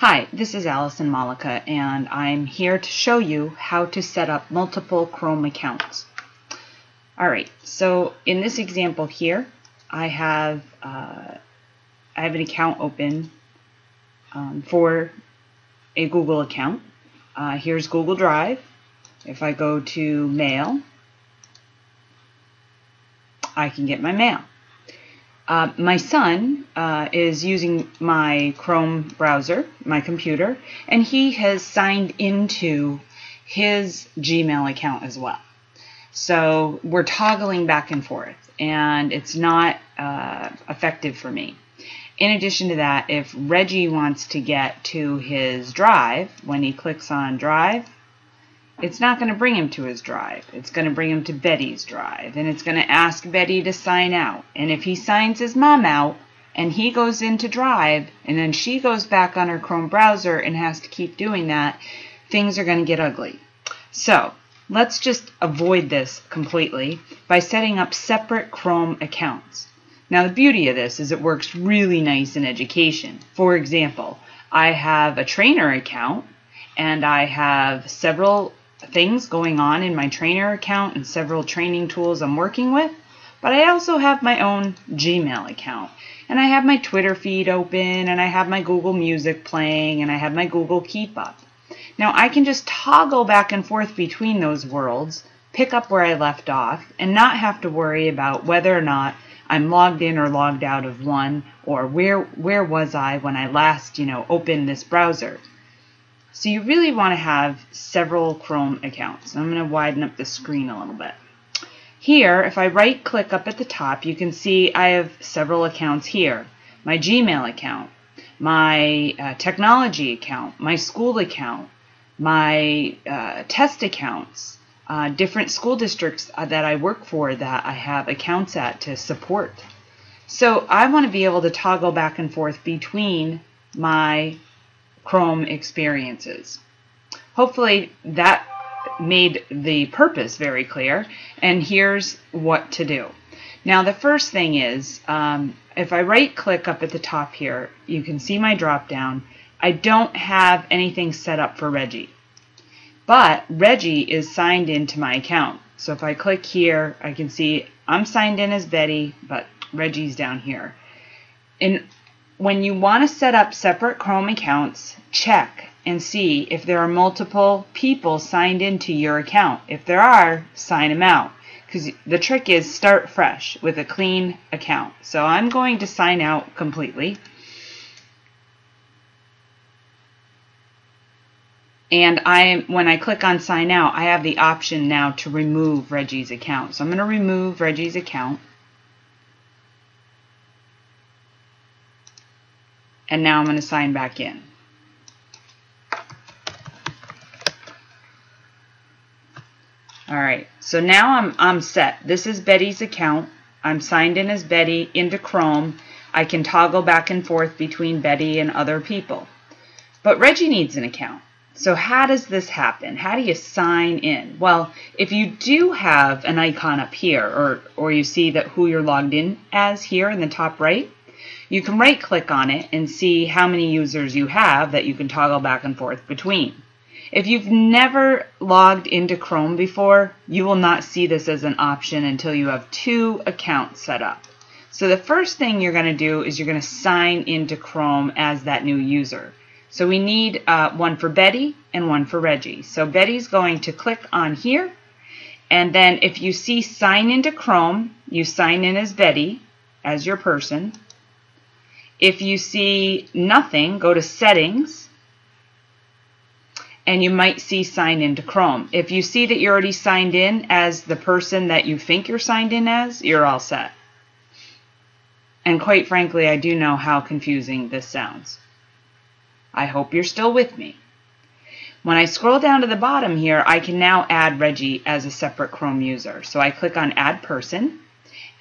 Hi, this is Allison Malika, and I'm here to show you how to set up multiple Chrome accounts. Alright, so in this example here, I have an account open for a Google account. Here's Google Drive. If I go to Mail, I can get my mail. My son is using my Chrome browser, my computer, and he has signed into his Gmail account as well. So we're toggling back and forth, and it's not effective for me. In addition to that, if Reggie wants to get to his Drive, when he clicks on Drive, it's not going to bring him to his Drive. It's going to bring him to Betty's Drive, and it's going to ask Betty to sign out. And if he signs his mom out and he goes into Drive and then she goes back on her Chrome browser and has to keep doing that, things are going to get ugly. So let's just avoid this completely by setting up separate Chrome accounts. Now the beauty of this is it works really nice in education. For example, I have a trainer account and I have several things going on in my trainer account and several training tools I'm working with, but I also have my own Gmail account, and I have my Twitter feed open, and I have my Google Music playing, and I have my Google Keep Up. Now I can just toggle back and forth between those worlds, pick up where I left off, and not have to worry about whether or not I'm logged in or logged out of one, or where was I when I last opened this browser. So you really want to have several Chrome accounts. I'm going to widen up the screen a little bit. Here, if I right click up at the top, you can see I have several accounts here. My Gmail account, my technology account, my school account, my test accounts, different school districts that I work for that I have accounts at to support. So I want to be able to toggle back and forth between my Chrome experiences. Hopefully that made the purpose very clear, and here's what to do. Now the first thing is, if I right click up at the top here, you can see my drop down. I don't have anything set up for Reggie, but Reggie is signed into my account. So if I click here, I can see I'm signed in as Betty, but Reggie's down here. And when you want to set up separate Chrome accounts, check and see if there are multiple people signed into your account. If there are, sign them out, because the trick is start fresh with a clean account. So I'm going to sign out completely. And when I click on sign out, I have the option now to remove Reggie's account. So I'm going to remove Reggie's account. And now I'm going to sign back in. Alright, so now I'm set. This is Betty's account. I'm signed in as Betty into Chrome. I can toggle back and forth between Betty and other people. But Reggie needs an account. So how does this happen? How do you sign in? Well, if you do have an icon up here, or you see that who you're logged in as here in the top right, you can right click on it and see how many users you have that you can toggle back and forth between. If you've never logged into Chrome before, you will not see this as an option until you have 2 accounts set up. So the first thing you're going to do is you're going to sign into Chrome as that new user. So we need one for Betty and one for Reggie. So Betty's going to click on here, and then if you see sign into Chrome, you sign in as Betty, as your person. If you see nothing, go to settings, and you might see sign into Chrome. If you see that you're already signed in as the person that you think you're signed in as, you're all set. And quite frankly, I do know how confusing this sounds. I hope you're still with me. When I scroll down to the bottom here, I can now add Reggie as a separate Chrome user. So I click on Add Person,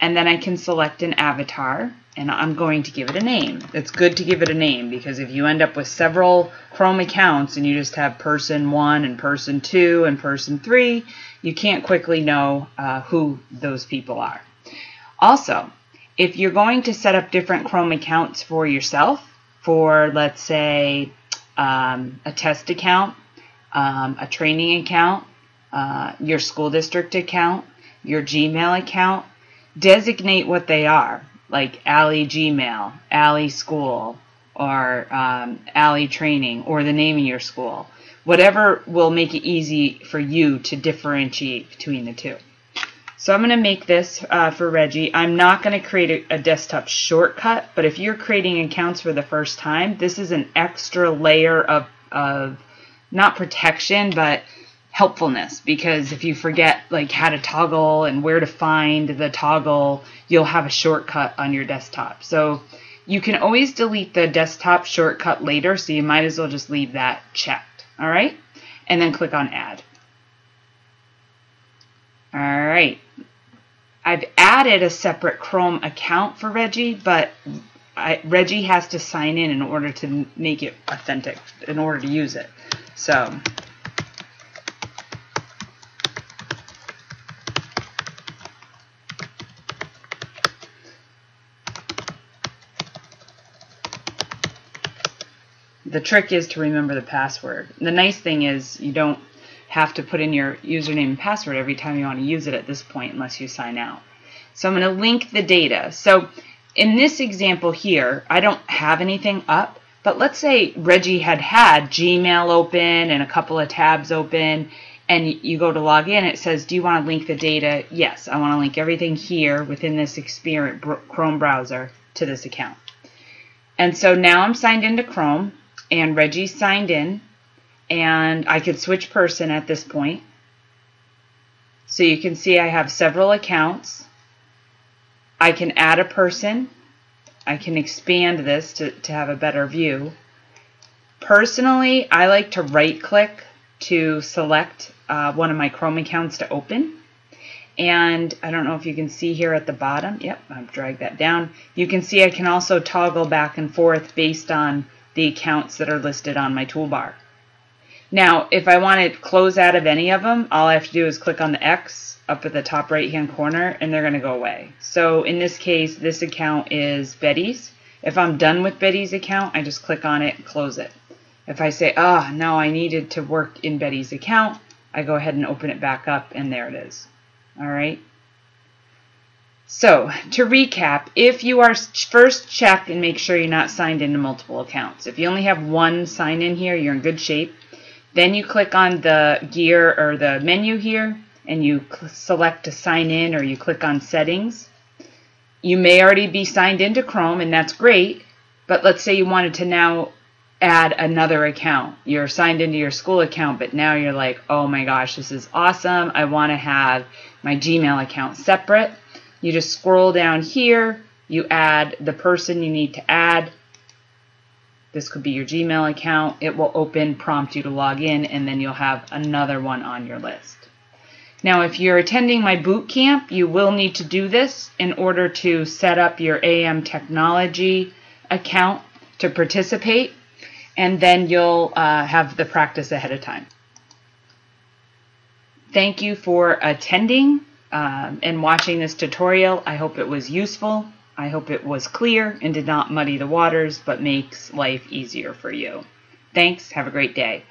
and then I can select an avatar, and I'm going to give it a name. It's good to give it a name, because if you end up with several Chrome accounts and you just have person 1 and person 2 and person 3, you can't quickly know who those people are. Also, if you're going to set up different Chrome accounts for yourself, for let's say a test account, a training account, your school district account, your Gmail account. Designate what they are, like Allie Gmail, Allie School, or Allie Training, or the name of your school. Whatever will make it easy for you to differentiate between the two. So I'm going to make this for Reggie. I'm not going to create a desktop shortcut, but if you're creating accounts for the first time, this is an extra layer of not protection, but helpfulness, because if you forget like how to toggle and where to find the toggle, you'll have a shortcut on your desktop. So you can always delete the desktop shortcut later, so you might as well just leave that checked. All right, and then click on Add. All right, I've added a separate Chrome account for Reggie, but Reggie has to sign in order to make it authentic, in order to use it. So the trick is to remember the password. The nice thing is you don't have to put in your username and password every time you want to use it at this point unless you sign out. So I'm going to link the data. So in this example here, I don't have anything up, but let's say Reggie had Gmail open and a couple of tabs open, and you go to log in, it says, do you want to link the data? Yes, I want to link everything here within this Chrome browser to this account. And so now I'm signed into Chrome, and Reggie's signed in, and I could switch person at this point. So you can see I have several accounts. I can add a person. I can expand this to have a better view. Personally, I like to right-click to select one of my Chrome accounts to open. And I don't know if you can see here at the bottom. Yep, I've dragged that down. You can see I can also toggle back and forth based on the accounts that are listed on my toolbar. Now, if I want to close out of any of them, all I have to do is click on the X up at the top right-hand corner, and they're going to go away. So in this case, this account is Betty's. If I'm done with Betty's account, I just click on it and close it. If I say, no, I needed to work in Betty's account, I go ahead and open it back up, and there it is. All right. So to recap, if you are first check and make sure you're not signed into multiple accounts. If you only have one sign in here, you're in good shape. Then you click on the gear or the menu here, and you select to sign in, or you click on settings. You may already be signed into Chrome, and that's great, but let's say you wanted to now add another account. You're signed into your school account, but now you're like, oh my gosh, this is awesome. I want to have my Gmail account separate. You just scroll down here, you add the person you need to add. This could be your Gmail account. It will open, prompt you to log in, and then you'll have another one on your list. Now, if you're attending my boot camp, you will need to do this in order to set up your AM Technology account to participate, and then you'll have the practice ahead of time. Thank you for attending and watching this tutorial. I hope it was useful. I hope it was clear and did not muddy the waters, but makes life easier for you. Thanks. Have a great day.